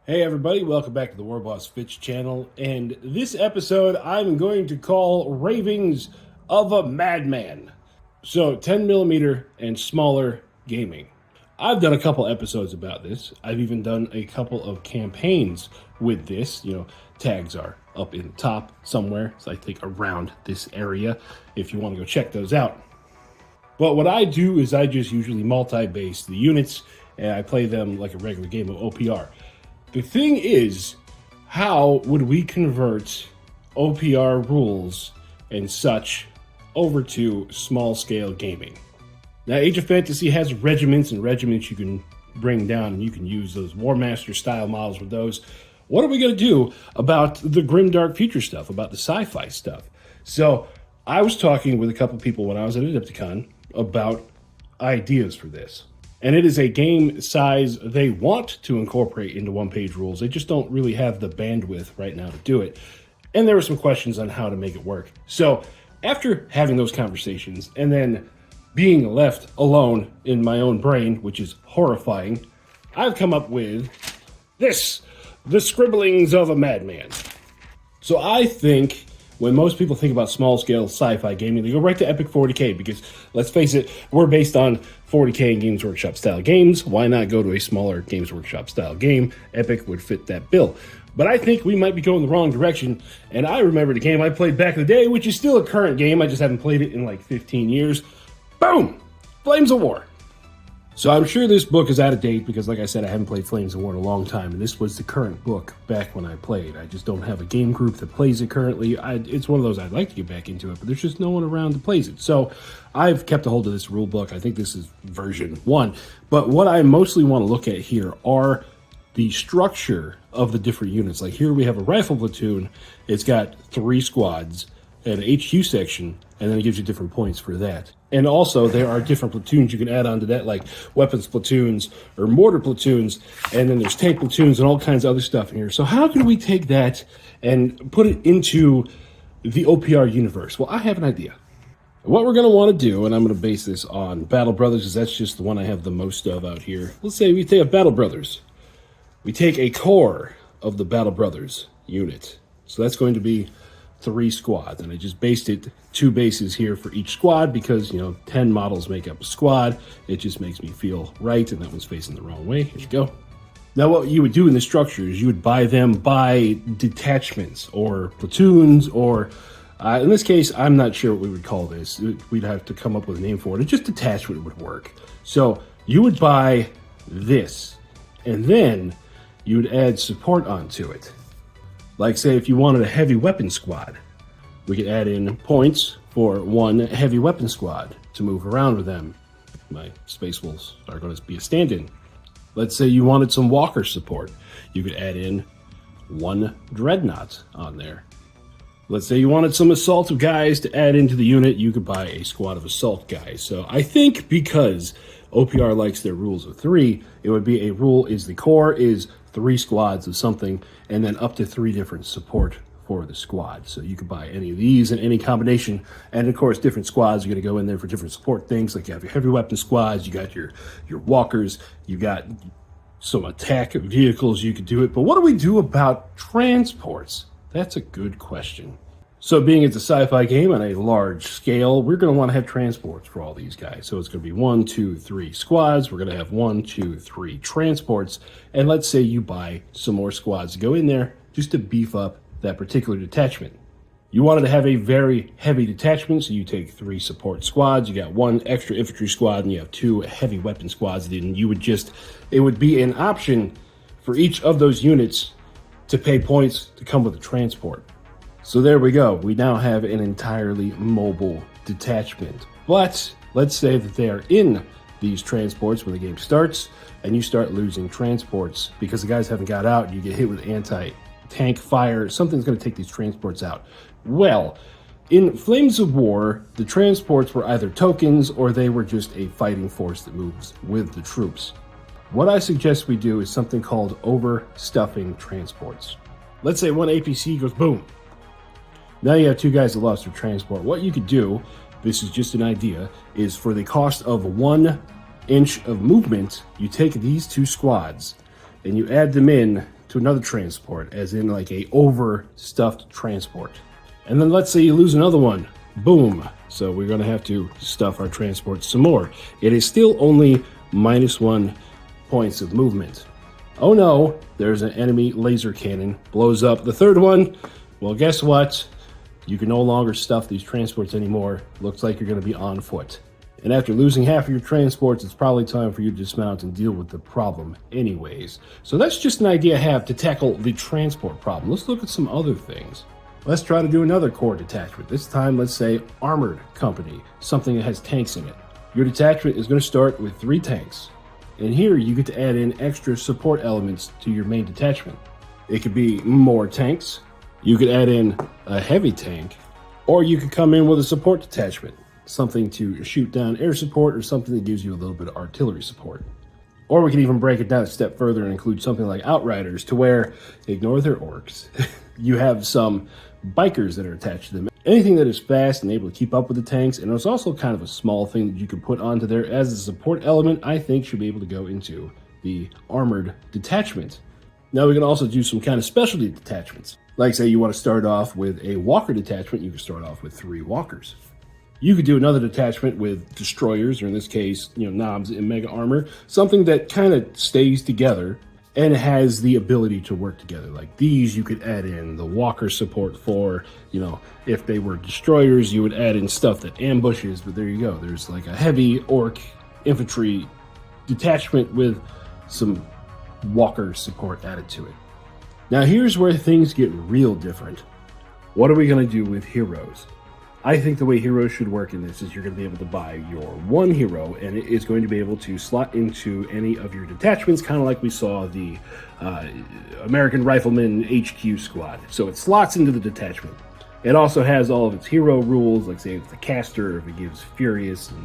Hey everybody, welcome back to the warbossfitz channel, and this episode I'm going to call Ravings of a Madman. So 10 millimeter and smaller gaming. I've done a couple episodes about this. I've even done a couple of campaigns with this. Tags are up in the top somewhere, so I think around this area if you want to go check those out. But what I do is I just usually multi-base the units and I play them like a regular game of OPR. The thing is, how would we convert OPR rules and such over to small-scale gaming? Now, Age of Fantasy has regiments and regiments you can bring down, and you can use those War Master-style models with those. What are we going to do about the grimdark future stuff, about the sci-fi stuff? So, I was talking with a couple people when I was at Adepticon about ideas for this. And it is a game size they want to incorporate into one-page rules. They just don't really have the bandwidth right now to do it. And there were some questions on how to make it work. So after having those conversations and then being left alone in my own brain, which is horrifying, I've come up with this, the scribblings of a madman. So I think when most people think about small-scale sci-fi gaming, they go right to Epic 40K because, let's face it, we're based on 40K and Games Workshop-style games. Why not go to a smaller Games Workshop-style game? Epic would fit that bill. But I think we might be going the wrong direction, and I remember the game I played back in the day, which is still a current game. I just haven't played it in like 15 years. Boom! Flames of War. So I'm sure this book is out of date because, like I said, I haven't played Flames of War in a long time, and this was the current book back when I played. I just don't have a game group that plays it currently. It's one of those I'd like to get back into it, but there's just no one around that plays it. So I've kept a hold of this rule book. I think this is version 1. But what I mostly want to look at here are the structure of the different units. Like here we have a rifle platoon. It's got 3 squads and an HQ section, and then it gives you different points for that. And also, there are different platoons you can add on to that, like weapons platoons or mortar platoons, and then there's tank platoons and all kinds of other stuff in here. So how can we take that and put it into the OPR universe? Well, I have an idea. What we're going to want to do, and I'm going to base this on Battle Brothers, because that's just the one I have the most of out here. Let's say we take a Battle Brothers. We take a core of the Battle Brothers unit. So that's going to be 3 squads, and I just based it 2 bases here for each squad because 10 models make up a squad. It just makes me feel right, and that one's facing the wrong way. Here you go. Now what you would do in the structure is you would buy them by detachments or platoons, or in this case I'm not sure what we would call this. We'd have to come up with a name for it. Just detachment would work. So you would buy this, and then you would add support onto it. Like, say, if you wanted a heavy weapon squad, we could add in points for 1 heavy weapon squad to move around with them. My Space Wolves are going to be a stand-in. Let's say you wanted some walker support. You could add in 1 dreadnought on there. Let's say you wanted some assault guys to add into the unit. You could buy a squad of assault guys. So I think because OPR likes their rules of 3, it would be a rule is the core is 3 squads of something, and then up to 3 different support for the squad. So you could buy any of these in any combination, and of course different squads are going to go in there for different support things. Like you have your heavy weapon squads, you got your walkers, you got some attack vehicles. You could do it. But what do we do about transports? That's a good question. So being it's a sci-fi game on a large scale, we're going to want to have transports for all these guys. So it's going to be 1, 2, 3 squads. We're going to have 1, 2, 3 transports. And let's say you buy some more squads to go in there just to beef up that particular detachment. You wanted to have a very heavy detachment, so you take 3 support squads. You got 1 extra infantry squad, and you have 2 heavy weapon squads. Then you would it would be an option for each of those units to pay points to come with a transport. So there we go. We now have an entirely mobile detachment. But let's say that they are in these transports when the game starts, and you start losing transports because the guys haven't got out. You get hit with anti-tank fire. Something's going to take these transports out. Well, in Flames of War, the transports were either tokens or they were just a fighting force that moves with the troops. What I suggest we do is something called overstuffing transports. Let's say 1 APC goes boom. Now you have 2 guys that lost their transport. What you could do, this is just an idea, is for the cost of 1 inch of movement, you take these 2 squads and you add them in to another transport, as in like a overstuffed transport. And then let's say you lose another one. Boom. So we're going to have to stuff our transport some more. It is still only -1 points of movement. Oh no, there's an enemy laser cannon. Blows up the third one. Well, guess what? You can no longer stuff these transports anymore. Looks like you're going to be on foot. And after losing half of your transports, it's probably time for you to dismount and deal with the problem anyways. So that's just an idea I have to tackle the transport problem. Let's look at some other things. Let's try to do another core detachment. This time, let's say armored company, something that has tanks in it. Your detachment is going to start with 3 tanks. And here you get to add in extra support elements to your main detachment. It could be more tanks. You could add in a heavy tank, or you could come in with a support detachment, something to shoot down air support or something that gives you a little bit of artillery support. Or we could even break it down a step further and include something like outriders, to where, ignore their orcs, you have some bikers that are attached to them. Anything that is fast and able to keep up with the tanks, and it's also kind of a small thing that you can put onto there as a support element, I think should be able to go into the armored detachment. Now we can also do some kind of specialty detachments. Like say you want to start off with a walker detachment, you can start off with 3 walkers. You could do another detachment with destroyers, or in this case, knobs in mega armor, something that kind of stays together and has the ability to work together. Like these, you could add in the walker support for, if they were destroyers, you would add in stuff that ambushes, but there you go. There's like a heavy orc infantry detachment with some walker support added to it. Now here's where things get real different. What are we going to do with heroes? I think the way heroes should work in this is you're going to be able to buy your 1 hero, and it is going to be able to slot into any of your detachments, kind of like we saw the American Rifleman HQ squad. So it slots into the detachment. It also has all of its hero rules, like say if it's a caster, if it gives furious and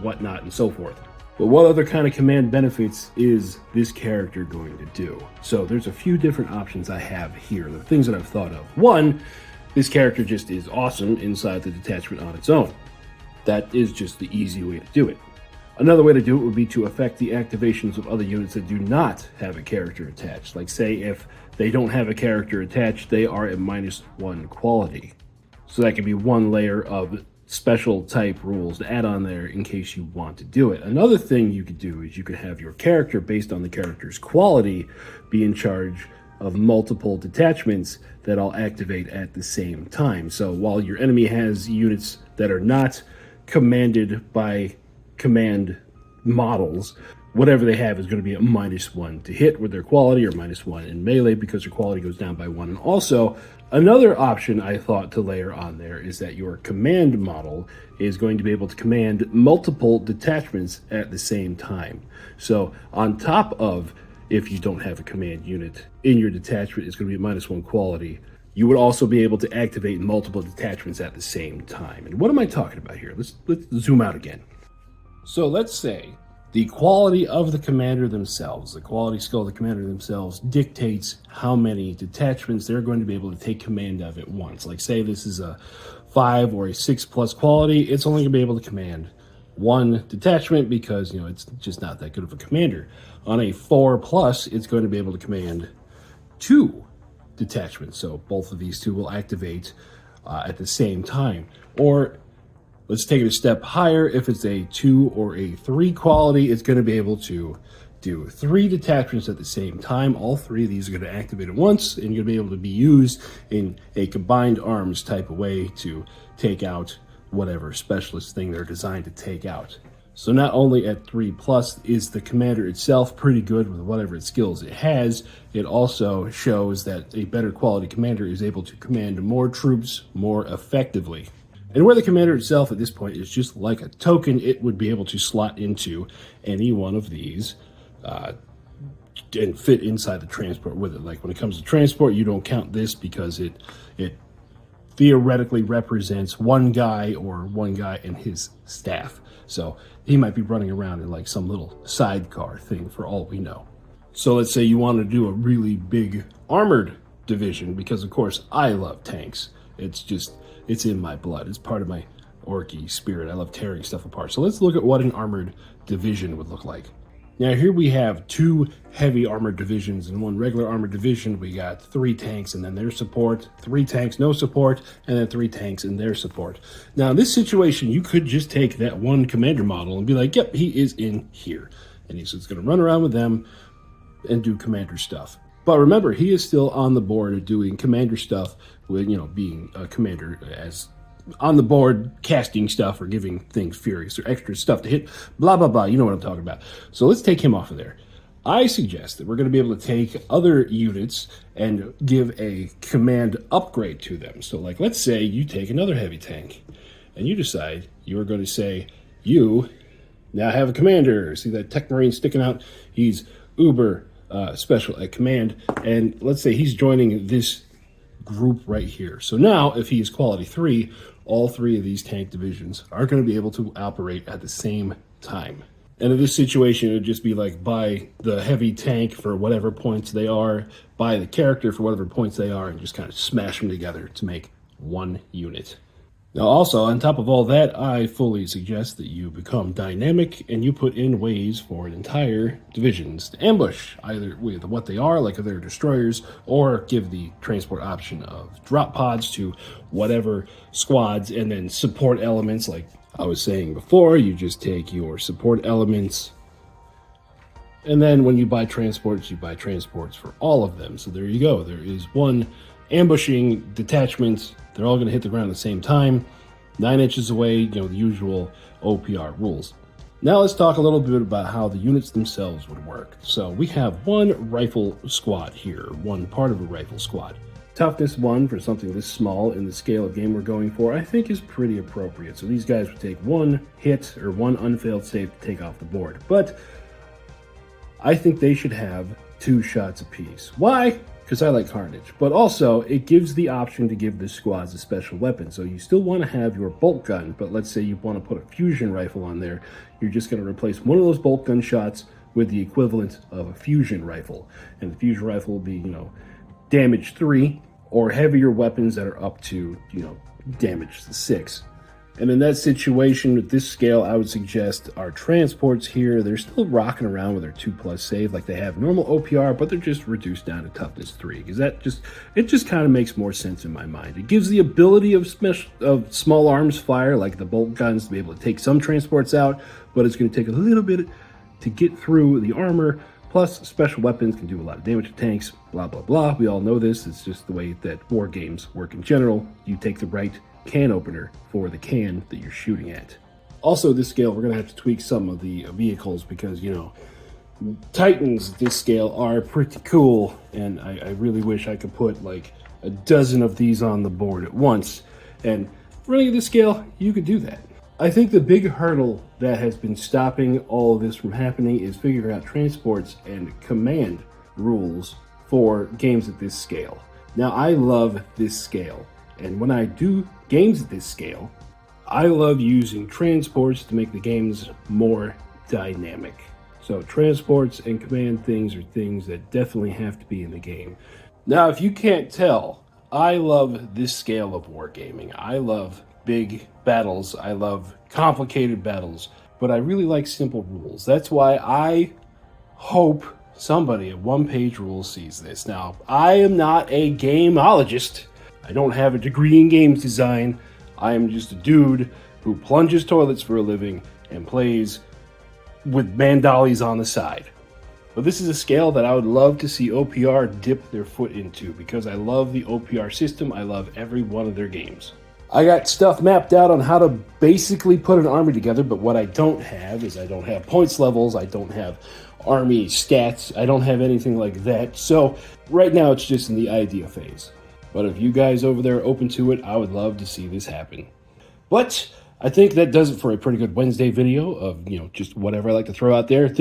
whatnot and so forth. But what other kind of command benefits is this character going to do? So there's a few different options I have here, the things that I've thought of. 1, this character just is awesome inside the detachment on its own. That is just the easy way to do it. Another way to do it would be to affect the activations of other units that do not have a character attached. Like say if they don't have a character attached, they are at -1 quality. So that could be 1 layer of special type rules to add on there in case you want to do it. Another thing you could do is you could have your character, based on the character's quality, be in charge of multiple detachments that all activate at the same time. So while your enemy has units that are not commanded by command models, whatever they have is going to be a -1 to hit with their quality, or -1 in melee because their quality goes down by 1. And also, another option I thought to layer on there is that your command model is going to be able to command multiple detachments at the same time. So on top of, if you don't have a command unit in your detachment, it's going to be at -1 quality, you would also be able to activate multiple detachments at the same time. And what am I talking about here? Let's zoom out again. So let's say the quality of the commander themselves, the quality skill of the commander themselves, dictates how many detachments they're going to be able to take command of at once. Like say this is a 5 or a 6+ quality, it's only going to be able to command 1 detachment because, it's just not that good of a commander. On a 4+, it's going to be able to command 2 detachments. So both of these 2 will activate at the same time. Or let's take it a step higher. If it's a 2 or a 3 quality, it's going to be able to do 3 detachments at the same time. All 3 of these are going to activate at once, and you're going to be able to be used in a combined arms type of way to take out whatever specialist thing they're designed to take out. So not only at 3+ is the commander itself pretty good with whatever skills it has, it also shows that a better quality commander is able to command more troops more effectively. And where the commander itself at this point is just like a token, it would be able to slot into any one of these and fit inside the transport with it. Like when it comes to transport, you don't count this because it theoretically represents one guy and his staff. So he might be running around in like some little sidecar thing for all we know. So let's say you want to do a really big armored division, because of course I love tanks. It's in my blood. It's part of my orky spirit. I love tearing stuff apart. So let's look at what an armored division would look like. Now here we have 2 heavy armored divisions and 1 regular armored division. We got 3 tanks and then their support, 3 tanks no support, and then 3 tanks and their support. Now in this situation, you could just take that 1 commander model and be like, yep, he is in here. And he's just going to run around with them and do commander stuff. But remember, he is still on the board doing commander stuff with, being a commander as on the board, casting stuff or giving things furious or extra stuff to hit, blah, blah, blah. You know what I'm talking about. So let's take him off of there. I suggest that we're going to be able to take other units and give a command upgrade to them. So like, let's say you take another heavy tank and you decide you are going to say, you now have a commander. See that tech marine sticking out? He's uber special at command. And let's say he's joining this group right here. So now if he is quality 3, all 3 of these tank divisions are going to be able to operate at the same time. And in this situation, it would just be like buy the heavy tank for whatever points they are, buy the character for whatever points they are, and just kind of smash them together to make 1 unit. Now also, on top of all that, I fully suggest that you become dynamic and you put in ways for entire divisions to ambush, either with what they are, like if they're destroyers, or give the transport option of drop pods to whatever squads, and then support elements. Like I was saying before, you just take your support elements, and then when you buy transports, you buy transports for all of them. So there you go. There is 1 ambushing detachment. They're all going to hit the ground at the same time, 9 inches away, the usual OPR rules. Now let's talk a little bit about how the units themselves would work. So we have 1 rifle squad here, 1 part of a rifle squad. Toughness 1 for something this small in the scale of game we're going for, I think is pretty appropriate. So these guys would take 1 hit or 1 unfailed save to take off the board. But I think they should have 2 shots apiece. Why? Because I like carnage, but also it gives the option to give the squads a special weapon. So you still want to have your bolt gun, but let's say you want to put a fusion rifle on there. You're just going to replace one of those bolt gun shots with the equivalent of a fusion rifle. And the fusion rifle will be, damage 3 or heavier weapons that are up to, damage 6. And in that situation, with this scale, I would suggest our transports here, they're still rocking around with their 2+ save like they have normal OPR, but they're just reduced down to toughness 3, because it just kind of makes more sense in my mind. It gives the ability of small arms fire, like the bolt guns, to be able to take some transports out, but it's going to take a little bit to get through the armor. Plus, special weapons can do a lot of damage to tanks, blah, blah, blah. We all know this. It's just the way that war games work in general. You take the right can opener for the can that you're shooting at. Also, this scale, we're going to have to tweak some of the vehicles because, Titans at this scale are pretty cool, and I really wish I could put like a dozen of these on the board at once. And running at this scale, you could do that. I think the big hurdle that has been stopping all of this from happening is figuring out transports and command rules for games at this scale. Now, I love this scale, and when I do games at this scale, I love using transports to make the games more dynamic. So transports and command things are things that definitely have to be in the game. Now, if you can't tell, I love this scale of wargaming. I love big battles. I love complicated battles, but I really like simple rules. That's why I hope somebody at One Page Rules sees this. Now, I am not a gameologist. I don't have a degree in games design. I am just a dude who plunges toilets for a living and plays with mandalies on the side. But this is a scale that I would love to see OPR dip their foot into because I love the OPR system. I love every one of their games. I got stuff mapped out on how to basically put an army together, but what I don't have is I don't have points levels, I don't have army stats, I don't have anything like that. So right now it's just in the idea phase. But if you guys over there are open to it, I would love to see this happen. But I think that does it for a pretty good Wednesday video of, just whatever I like to throw out there.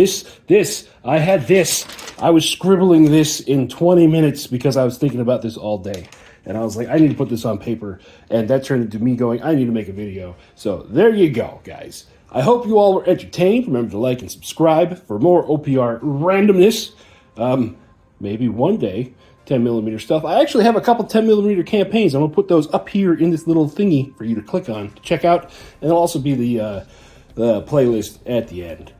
I was scribbling this in 20 minutes because I was thinking about this all day. And I was like, I need to put this on paper. And that turned into me going, I need to make a video. So there you go, guys. I hope you all were entertained. Remember to like and subscribe for more OPR randomness. Maybe one day, 10mm stuff. I actually have a couple 10mm campaigns. I'm going to put those up here in this little thingy for you to click on to check out. And there'll also be the playlist at the end.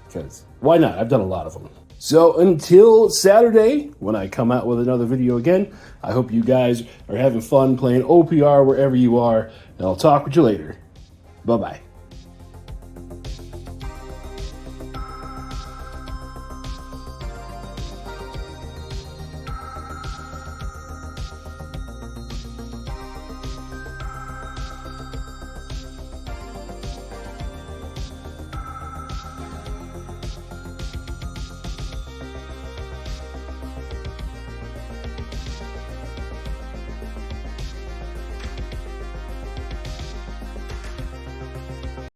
because why not? I've done a lot of them. So until Saturday, when I come out with another video again, I hope you guys are having fun playing OPR wherever you are, and I'll talk with you later. Bye-bye.